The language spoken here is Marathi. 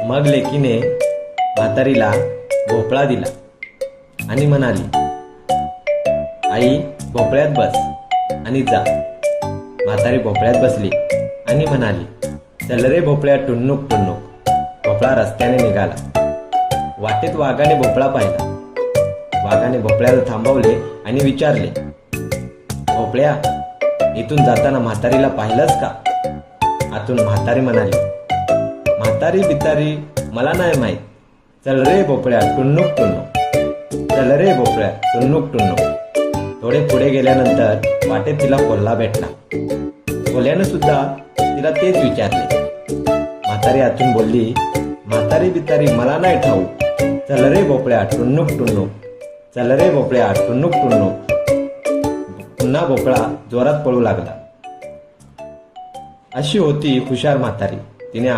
मग लेकीने म्हातारीला भोपळा दिला आणि म्हणाली, आई भोपळ्यात बस आणि जा. म्हातारी भोपळ्यात बसली आणि म्हणाली, चल रे भोपळ्या टुन्नुक टुन्नुक. भोपळा रस्त्याने निघाला. वाटेत वाघाने भोपळा पाहिला. वाघाने भोपळ्याला थांबवले आणि विचारले, भोपळ्या, इथून जाताना म्हातारीला पाहिलंस का? आतून म्हातारी म्हणाली, म्हातारी बितारी मला नाही माहीत. चल रे भोपळ्या टुन्नुक टुन्नुक. चल रे भोपळ्या टुन्नुक टुन्नुक. थोडे पुढे गेल्यानंतर वाटेत तिला कोल्हा भेटला. कोल्ह्यानं सुद्धा तिला तेच विचारले. म्हातारी आतून बोलली, म्हातारी बितारी मला नाही ठाऊक. चल रे भोपळ्या टुन्नुक टुन्नुक. चल रे भोपळ्या टुन्नुक टुन्नुक. पुन्हा भोपळा जोरात पळू लागला. अशी होती हुशार म्हातारी. तिने